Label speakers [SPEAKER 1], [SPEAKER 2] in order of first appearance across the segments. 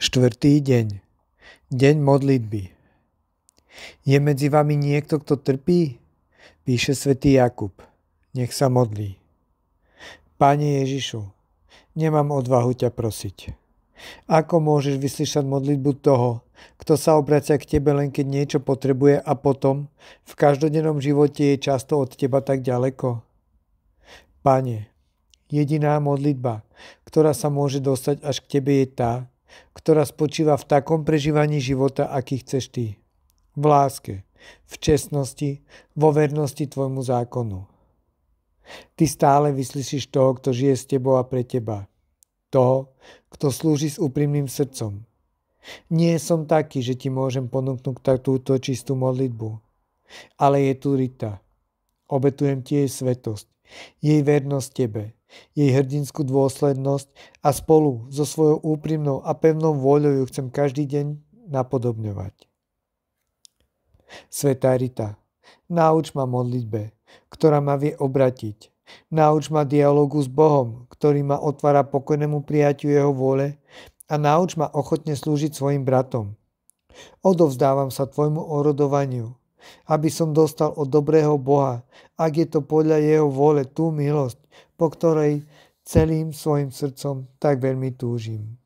[SPEAKER 1] Štvrtý deň. Deň modlitby. Je medzi vami niekto, kto trpí? Píše svätý Jakub. Nech sa modlí. Pane Ježišu, nemám odvahu ťa prosiť. Ako môžeš vyslyšať modlitbu toho, kto sa obracia k tebe len keď niečo potrebuje a potom v každodennom živote je často od teba tak ďaleko? Pane, jediná modlitba, ktorá sa môže dostať až k tebe, je tá, ktorá spočíva v takom prežívaní života, aký chceš ty. V láske, v čestnosti, vo vernosti tvojmu zákonu. Ty stále vyslyšíš toho, kto žije s tebou a pre teba. Toho, kto slúži s úprimným srdcom. Nie som taký, že ti môžem ponúknuť túto čistú modlitbu. Ale je tu Rita. Obetujem ti jej svätosť, jej vernosť tebe, jej hrdinskú dôslednosť a spolu so svojou úprimnou a pevnou vôľou ju chcem každý deň napodobňovať. Svätá Rita, nauč ma modlitbe, ktorá ma vie obratiť. Nauč ma dialógu s Bohom, ktorý ma otvára pokojnému prijatiu jeho vôle a nauč ma ochotne slúžiť svojim bratom. Odovzdávam sa tvojmu orodovaniu, aby som dostal od dobrého Boha, ak je to podľa jeho vôle, tú milosť, po ktorej celým svojim srdcom tak veľmi túžim.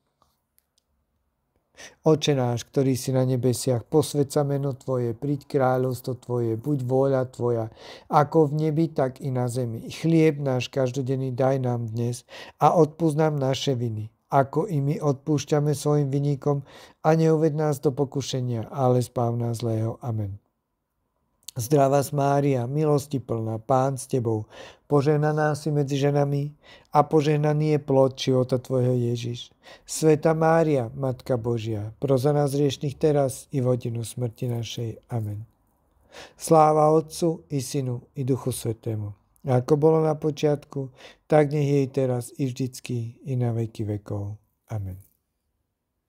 [SPEAKER 1] Oče náš, ktorý si na nebesiach, posväť sa meno Tvoje, príď kráľovstvo Tvoje, buď vôľa Tvoja, ako v nebi, tak i na zemi. Chlieb náš každodenný daj nám dnes a odpúsť nám naše viny, ako i my odpúšťame svojim vinníkom a neuved nás do pokušenia, ale zbav nás zlého. Amen. Zdravá Mária, milosti plná, Pán s tebou, požehnaná si medzi ženami a požehnaný je plod života tvojho Ježiš. Svätá Mária, Matka Božia, pros za nás hriešnych teraz i v hodinu smrti našej. Amen. Sláva Otcu i Synu i Duchu Svätému, ako bolo na počiatku, tak nech je i teraz i vždycky i na veky vekov. Amen.